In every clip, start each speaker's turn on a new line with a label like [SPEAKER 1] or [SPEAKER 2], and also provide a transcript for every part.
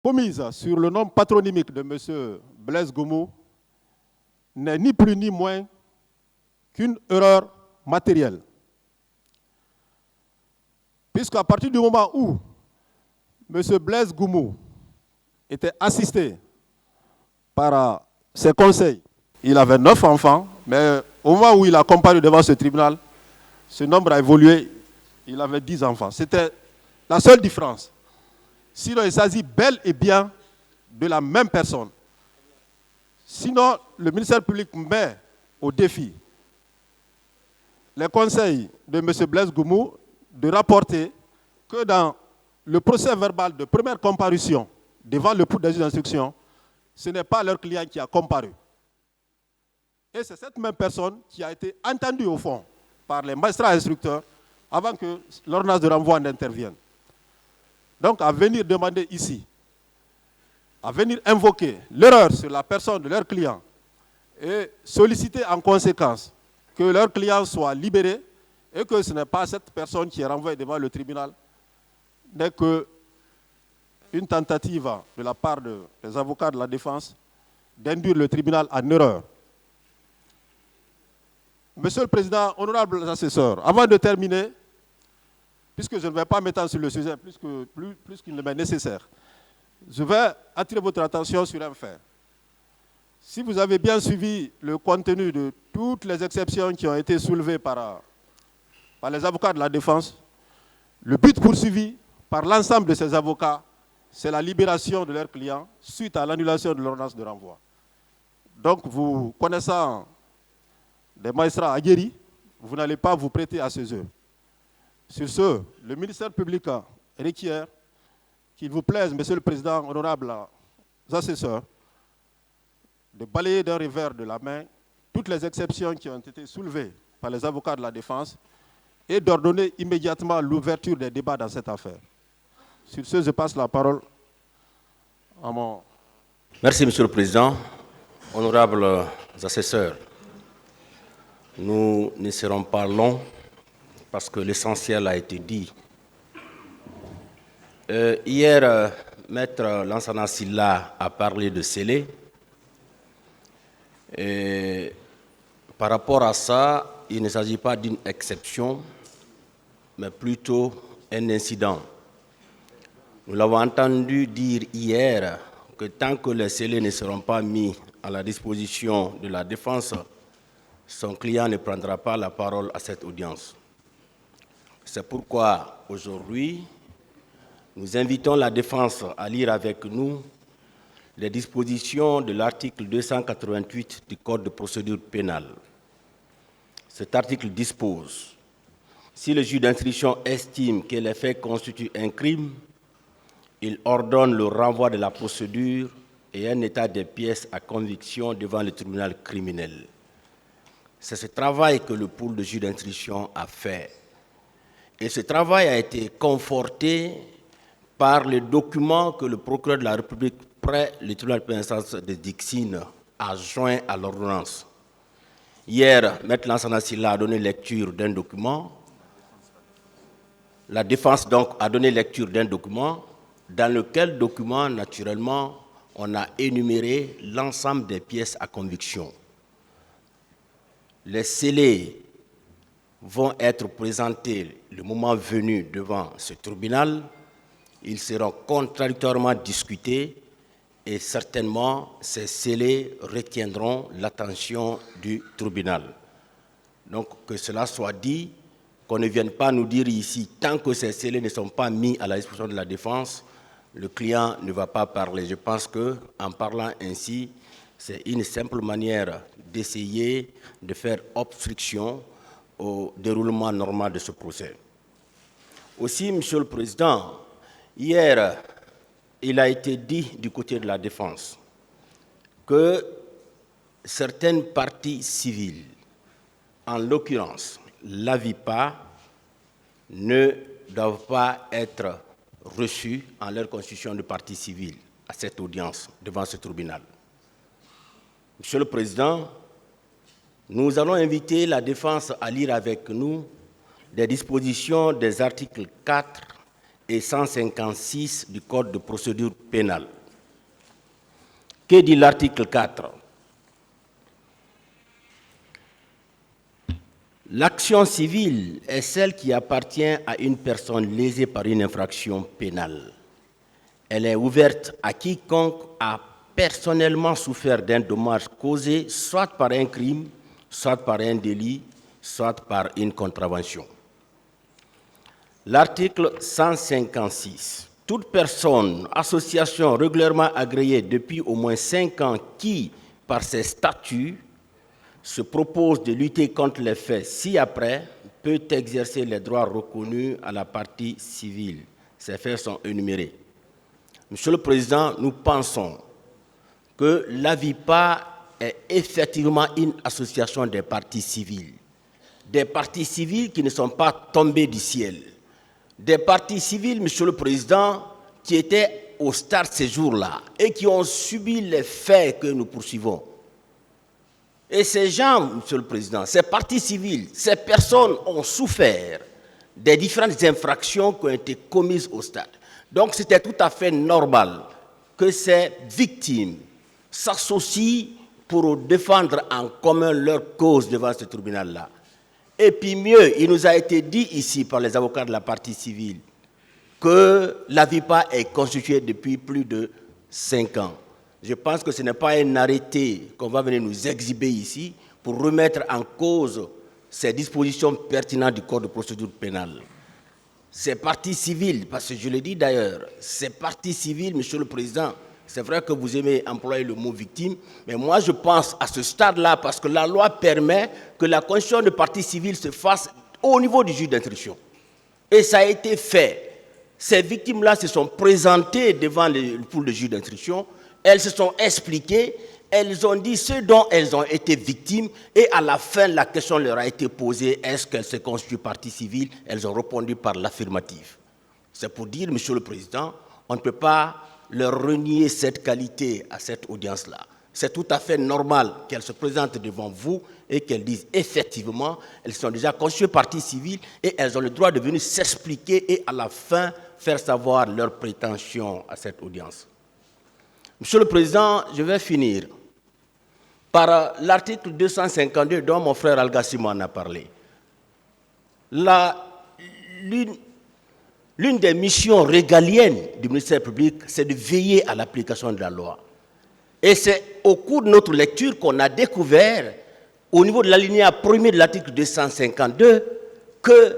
[SPEAKER 1] commise sur le nom patronymique de M. Blaise Goumou n'est ni plus ni moins qu'une erreur matérielle. Puisqu'à partir du moment où M. Blaise Goumou était assisté par ses conseils, il avait 9 enfants, mais au moment où il a comparu devant ce tribunal, ce nombre a évolué, il avait 10 enfants. C'était la seule différence. Sinon, il s'agit bel et bien de la même personne. Sinon, le ministère public met au défi les conseils de M. Blaise Goumou de rapporter que dans le procès verbal de première comparution devant le pouls des juges d'instruction, ce n'est pas leur client qui a comparu. Et c'est cette même personne qui a été entendue au fond par les magistrats instructeurs avant que l'ordonnance de renvoi n'intervienne. Donc à venir demander ici, à venir invoquer l'erreur sur la personne de leur client et solliciter en conséquence que leur client soit libéré et que ce n'est pas cette personne qui est renvoyée devant le tribunal, n'est qu'une tentative de la part des avocats de la défense d'induire le tribunal en erreur. Monsieur le Président, honorables assesseurs, avant de terminer, puisque je ne vais pas m'étendre sur le sujet plus qu'il ne m'est nécessaire, je vais attirer votre attention sur un fait. Si vous avez bien suivi le contenu de toutes les exceptions qui ont été soulevées par les avocats de la défense, le but poursuivi par l'ensemble de ces avocats, c'est la libération de leurs clients suite à l'annulation de l'ordonnance de renvoi. Donc, vous connaissant des magistrats aguerris, vous n'allez pas vous prêter à ce jeu. Sur ce, le ministère public requiert qu'il vous plaise, Monsieur le Président, honorables assesseurs, de balayer d'un revers de la main toutes les exceptions qui ont été soulevées par les avocats de la défense et d'ordonner immédiatement l'ouverture des débats dans cette affaire. Sur ce, je passe la parole à mon...
[SPEAKER 2] Merci, Monsieur le Président. Honorables assesseurs, nous ne serons pas longs parce que l'essentiel a été dit. Hier, Maître Lansana Sylla a parlé de scellé. Et par rapport à ça, il ne s'agit pas d'une exception, mais plutôt un incident. Nous l'avons entendu dire hier que tant que les scellés ne seront pas mis à la disposition de la défense, son client ne prendra pas la parole à cette audience. C'est pourquoi aujourd'hui, nous invitons la défense à lire avec nous les dispositions de l'article 288 du Code de procédure pénale. Cet article dispose: si le juge d'instruction estime que les faits constituent un crime, il ordonne le renvoi de la procédure et un état des pièces à conviction devant le tribunal criminel. C'est ce travail que le pôle de juge d'instruction a fait. Et ce travail a été conforté par les documents que le procureur de la République près le tribunal de première instance de Dixine a joint à l'ordonnance. Hier, Maître Lansana Sylla a donné lecture d'un document. La défense donc a donné lecture d'un document dans lequel document, naturellement, on a énuméré l'ensemble des pièces à conviction. Les scellés vont être présentés le moment venu devant ce tribunal. Ils seront contradictoirement discutés et certainement ces scellés retiendront l'attention du tribunal. Donc que cela soit dit, qu'on ne vienne pas nous dire ici, tant que ces scellés ne sont pas mis à la disposition de la défense, le client ne va pas parler. Je pense qu'en parlant ainsi, c'est une simple manière d'essayer de faire obstruction au déroulement normal de ce procès. Aussi, Monsieur le Président, hier, il a été dit du côté de la défense que certaines parties civiles, en l'occurrence l'AVIPA, ne doivent pas être reçues en leur constitution de partie civile à cette audience devant ce tribunal. Monsieur le Président, nous allons inviter la défense à lire avec nous des dispositions des articles 4 et 156 du Code de procédure pénale. Que dit l'article 4? L'action civile est celle qui appartient à une personne lésée par une infraction pénale. Elle est ouverte à quiconque a personnellement souffert d'un dommage causé soit par un crime, soit par un délit, soit par une contravention. L'article 156. Toute personne, association régulièrement agréée depuis au moins 5 ans qui, par ses statuts, se propose de lutter contre les faits ci-après, peut exercer les droits reconnus à la partie civile. Ces faits sont énumérés. Monsieur le Président, nous pensons que l'AVIPA est effectivement une association des parties civiles. Des parties civiles qui ne sont pas tombées du ciel. Des parties civiles, Monsieur le Président, qui étaient au stade ces jours-là et qui ont subi les faits que nous poursuivons. Et ces gens, Monsieur le Président, ces parties civiles, ces personnes ont souffert des différentes infractions qui ont été commises au stade. Donc c'était tout à fait normal que ces victimes s'associent pour défendre en commun leur cause devant ce tribunal-là. Et puis mieux, il nous a été dit ici par les avocats de la partie civile que l'AVIPA est constituée depuis plus de 5 ans. Je pense que ce n'est pas un arrêté qu'on va venir nous exhiber ici pour remettre en cause ces dispositions pertinentes du Code de procédure pénale. Ces parties civiles, parce que je l'ai dit d'ailleurs, ces parties civiles, Monsieur le Président, c'est vrai que vous aimez employer le mot victime, mais moi je pense à ce stade-là, parce que la loi permet que la constitution de partie civile se fasse au niveau du juge d'instruction. Et ça a été fait. Ces victimes-là se sont présentées devant le pool de juge d'instruction, elles se sont expliquées, elles ont dit ce dont elles ont été victimes, et à la fin, la question leur a été posée, est-ce qu'elles se constituent partie civile? Elles ont répondu par l'affirmative. C'est pour dire, Monsieur le Président, on ne peut pas leur renier cette qualité à cette audience-là. C'est tout à fait normal qu'elles se présentent devant vous et qu'elles disent effectivement, elles sont déjà constituées partie civile et elles ont le droit de venir s'expliquer et à la fin faire savoir leurs prétentions à cette audience. Monsieur le Président, je vais finir par l'article 252 dont mon frère Al-Gassimo en a parlé. L'une des missions régaliennes du ministère public, c'est de veiller à l'application de la loi. Et c'est au cours de notre lecture qu'on a découvert, au niveau de l'alinéa premier de l'article 252, que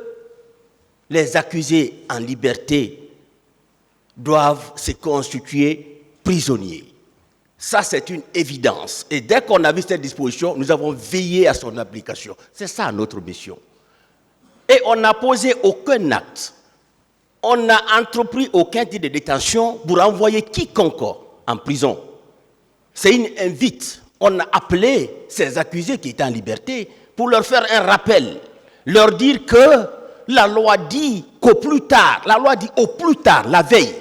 [SPEAKER 2] les accusés en liberté doivent se constituer prisonniers. Ça, c'est une évidence. Et dès qu'on a vu cette disposition, nous avons veillé à son application. C'est ça notre mission. Et on n'a posé aucun acte. On n'a entrepris aucun titre de détention pour envoyer quiconque en prison. C'est une invite. On a appelé ces accusés qui étaient en liberté pour leur faire un rappel, leur dire que la loi dit qu'au plus tard, la loi dit au plus tard, la veille.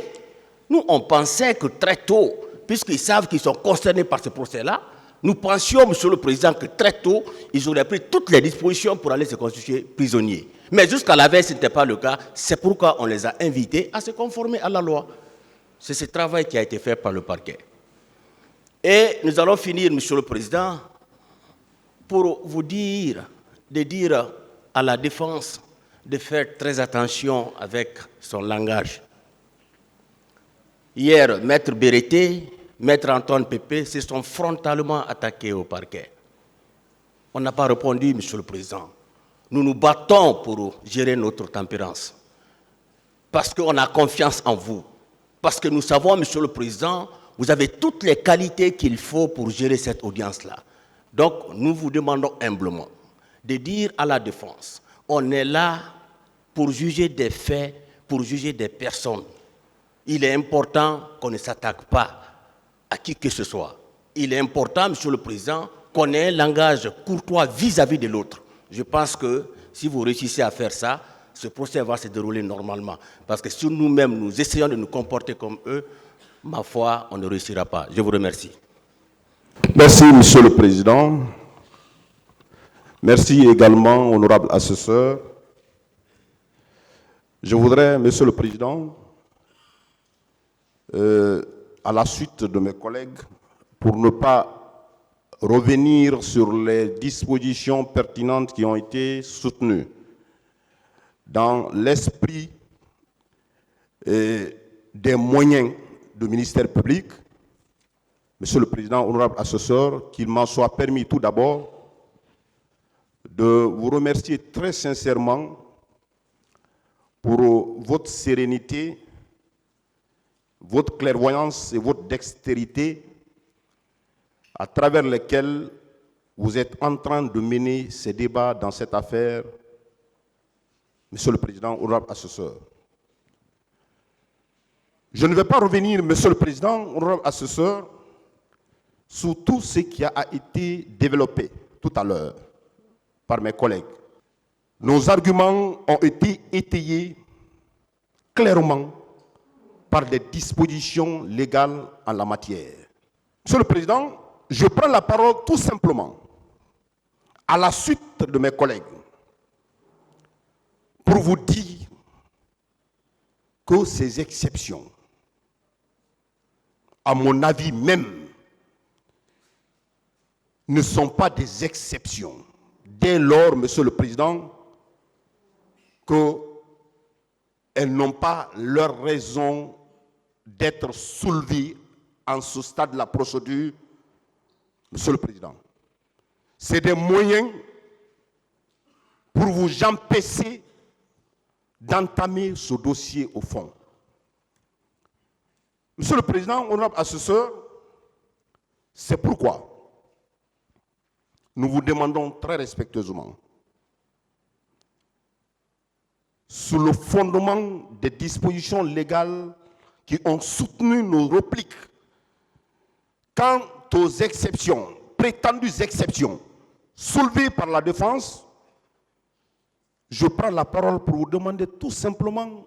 [SPEAKER 2] Nous, on pensait que très tôt, puisqu'ils savent qu'ils sont concernés par ce procès-là, nous pensions, Monsieur le Président, que très tôt, ils auraient pris toutes les dispositions pour aller se constituer prisonniers. Mais jusqu'à la veille, ce n'était pas le cas. C'est pourquoi on les a invités à se conformer à la loi. C'est ce travail qui a été fait par le parquet. Et nous allons finir, Monsieur le Président, pour vous dire, de dire à la défense de faire très attention avec son langage. Hier, Maître Bérété, Maître Antoine Pépé se sont frontalement attaqués au parquet. On n'a pas répondu, Monsieur le Président. Nous nous battons pour gérer notre tempérance. Parce qu'on a confiance en vous. Parce que nous savons, Monsieur le Président, vous avez toutes les qualités qu'il faut pour gérer cette audience-là. Donc, nous vous demandons humblement de dire à la défense, on est là pour juger des faits, pour juger des personnes. Il est important qu'on ne s'attaque pas à qui que ce soit. Il est important, Monsieur le Président, qu'on ait un langage courtois vis-à-vis de l'autre. Je pense que si vous réussissez à faire ça, ce procès va se dérouler normalement. Parce que si nous-mêmes, nous essayons de nous comporter comme eux, ma foi, on ne réussira pas. Je vous remercie.
[SPEAKER 1] Merci, Monsieur le Président. Merci également, honorable assesseur.
[SPEAKER 3] Je voudrais, Monsieur le Président, à la suite de mes collègues, pour ne pas revenir sur les dispositions pertinentes qui ont été soutenues dans l'esprit des moyens du ministère public, Monsieur le Président, honorable assesseur, qu'il m'en soit permis tout d'abord de vous remercier très sincèrement pour votre sérénité, votre clairvoyance et votre dextérité à travers lesquels vous êtes en train de mener ces débats dans cette affaire, Monsieur le Président, honorable assesseur. Je ne vais pas revenir, Monsieur le Président, honorable assesseur, sur tout ce qui a été développé tout à l'heure par mes collègues. Nos arguments ont été étayés clairement par des dispositions légales en la matière. Monsieur le Président, je prends la parole tout simplement à la suite de mes collègues pour vous dire que ces exceptions, à mon avis même, ne sont pas des exceptions. Dès lors, Monsieur le Président, qu'elles n'ont pas leur raison d'être soulevées en ce stade de la procédure, Monsieur le Président. C'est des moyens pour vous empêcher d'entamer ce dossier au fond. Monsieur le Président, honorable assesseur, c'est pourquoi nous vous demandons très respectueusement, sous le fondement des dispositions légales qui ont soutenu nos répliques, quant aux exceptions, prétendues exceptions, soulevées par la défense, je prends la parole pour vous demander tout simplement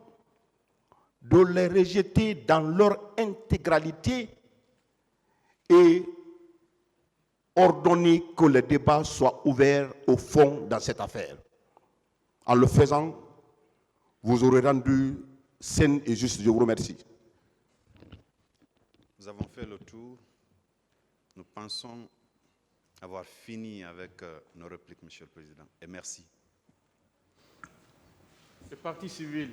[SPEAKER 3] de les rejeter dans leur intégralité et ordonner que le débat soit ouvert au fond dans cette affaire. En le faisant, vous aurez rendu saine et juste. Je vous remercie.
[SPEAKER 4] Nous avons fait le tour. Nous pensons avoir fini avec nos répliques, Monsieur le Président. Et merci.
[SPEAKER 5] Le parti civil.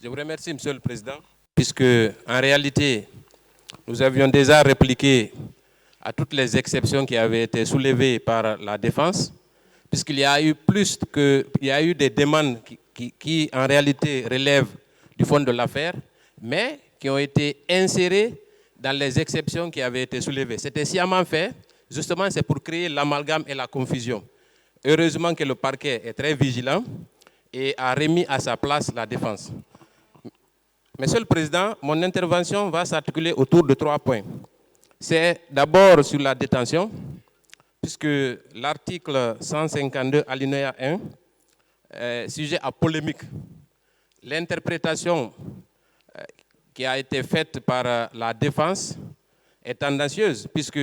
[SPEAKER 6] Je vous remercie, Monsieur le Président, puisque en réalité, nous avions déjà répliqué à toutes les exceptions qui avaient été soulevées par la défense, puisqu'il y a eu des demandes qui en réalité relèvent du fond de l'affaire, mais qui ont été insérées dans les exceptions qui avaient été soulevées. C'était sciemment fait, justement, c'est pour créer l'amalgame et la confusion. Heureusement que le parquet est très vigilant et a remis à sa place la défense. Monsieur le Président, mon intervention va s'articuler autour de 3 points. C'est d'abord sur la détention, puisque l'article 152 alinéa 1 est sujet à polémique. L'interprétation qui a été faite par la défense est tendancieuse, puisque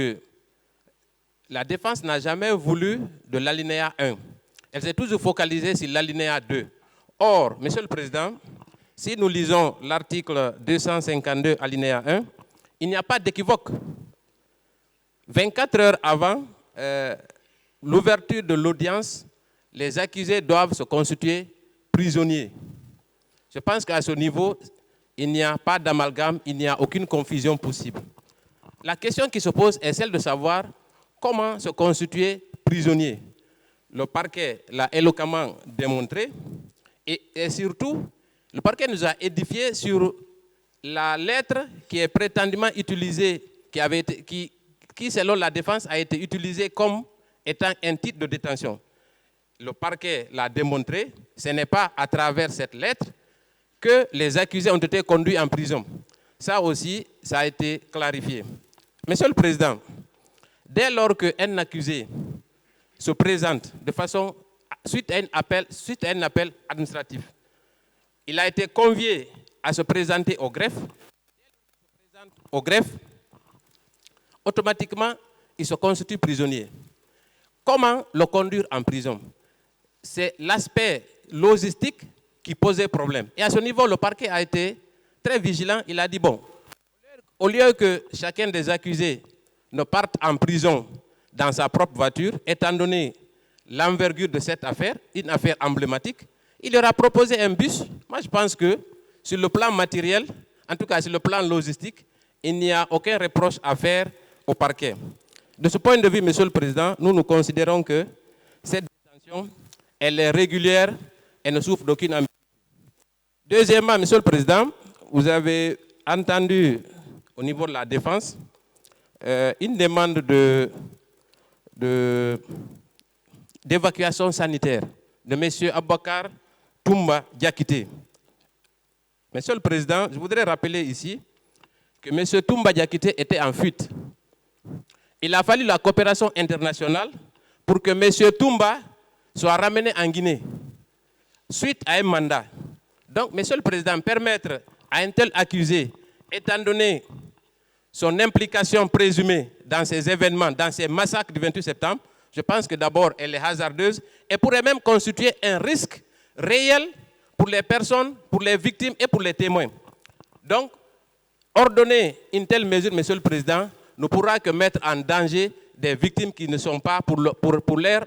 [SPEAKER 6] la défense n'a jamais voulu de l'alinéa 1. Elle s'est toujours focalisée sur l'alinéa 2. Or, Monsieur le Président, si nous lisons l'article 252 alinéa 1, il n'y a pas d'équivoque. 24 heures avant l'ouverture de l'audience, les accusés doivent se constituer prisonniers. Je pense qu'à ce niveau, il n'y a pas d'amalgame, il n'y a aucune confusion possible. La question qui se pose est celle de savoir comment se constituer prisonnier. Le parquet l'a éloquemment démontré et surtout, le parquet nous a édifié sur la lettre qui est prétendument utilisée, qui selon la défense a été utilisée comme étant un titre de détention. Le parquet l'a démontré, ce n'est pas à travers cette lettre que les accusés ont été conduits en prison. Ça aussi, ça a été clarifié. Monsieur le Président, dès lors qu'un accusé se présente de façon, suite à un appel administratif, il a été convié à se présenter au greffe. Au greffe, automatiquement, il se constitue prisonnier. comment le conduire en prison? C'est l'aspect logistique qui posait problème. Et à ce niveau, le parquet a été très vigilant. Il a dit, bon, au lieu que chacun des accusés ne parte en prison dans sa propre voiture, étant donné l'envergure de cette affaire, une affaire emblématique, il leur a proposé un bus. Moi, je pense que sur le plan matériel, en tout cas sur le plan logistique, il n'y a aucun reproche à faire au parquet. De ce point de vue, Monsieur le Président, nous considérons que cette détention, elle est régulière et ne souffre d'aucune ambiguïté. Deuxièmement, Monsieur le Président, vous avez entendu au niveau de la défense une demande d'évacuation sanitaire de M. Aboubacar Toumba Diakité. Monsieur le Président, je voudrais rappeler ici que M. Toumba Diakité était en fuite. Il a fallu la coopération internationale pour que M. Toumba soit ramené en Guinée, suite à un mandat. Donc, Monsieur le Président, permettre à un tel accusé, étant donné son implication présumée dans ces événements, dans ces massacres du 28 septembre, je pense que d'abord, elle est hasardeuse et pourrait même constituer un risque réel pour les personnes, pour les victimes et pour les témoins. Donc, ordonner une telle mesure, Monsieur le Président, ne pourra que mettre en danger des victimes qui ne sont pas, pour l'ère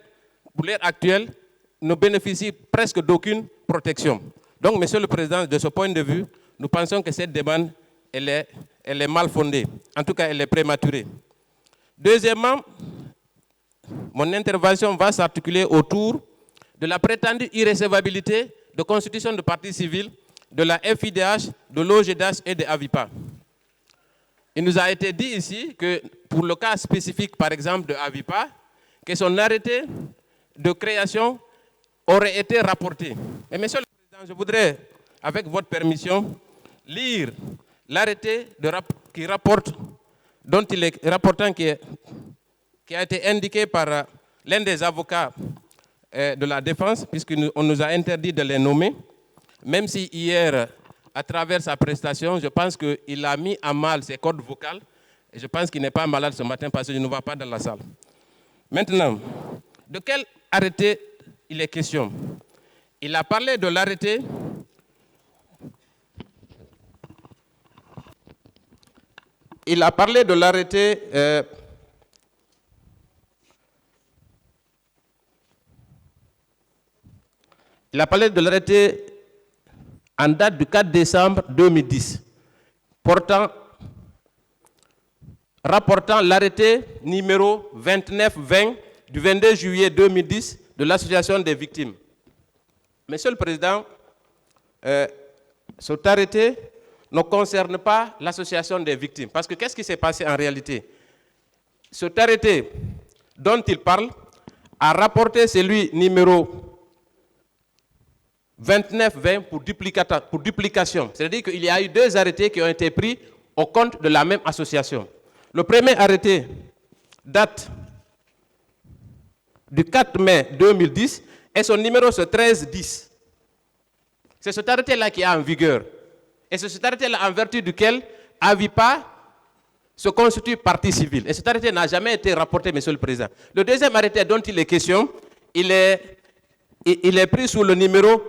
[SPEAKER 6] actuelle, ne bénéficient presque d'aucune protection. Donc, Monsieur le Président, de ce point de vue, nous pensons que cette demande, elle est mal fondée. En tout cas, elle est prématurée. Deuxièmement, mon intervention va s'articuler autour de la prétendue irrécevabilité de constitution de parti civil de la FIDH, de l'OGDH et de Avipa. Il nous a été dit ici que pour le cas spécifique, par exemple, de Avipa, que son arrêté de création aurait été rapporté. Mais Monsieur le Président, je voudrais, avec votre permission, lire l'arrêté qui rapporte, dont il est rapportant qui a été indiqué par l'un des avocats de la défense, puisqu'on nous a interdit de les nommer, même si hier, à travers sa prestation, je pense qu'il a mis à mal ses cordes vocales, et je pense qu'il n'est pas malade ce matin parce qu'il ne va pas dans la salle. Maintenant, de quel arrêté il est question? Il a parlé de l'arrêté Il a parlé de l'arrêté en date du 4 décembre 2010, rapportant l'arrêté numéro 2920 du 22 juillet 2010 de l'Association des victimes. Monsieur le Président, cet arrêté ne concerne pas l'association des victimes. Parce que qu'est-ce qui s'est passé en réalité? Cet arrêté dont il parle a rapporté celui numéro 2920 pour duplication. C'est-à-dire qu'il y a eu deux arrêtés qui ont été pris au compte de la même association. Le premier arrêté date du 4 mai 2010 et son numéro c'est 1310. C'est cet arrêté-là qui est en vigueur. Et c'est cet arrêté-là en vertu duquel Avipa se constitue partie civile. Et cet arrêté n'a jamais été rapporté, Monsieur le Président. Le deuxième arrêté dont il est question, il est pris sous le numéro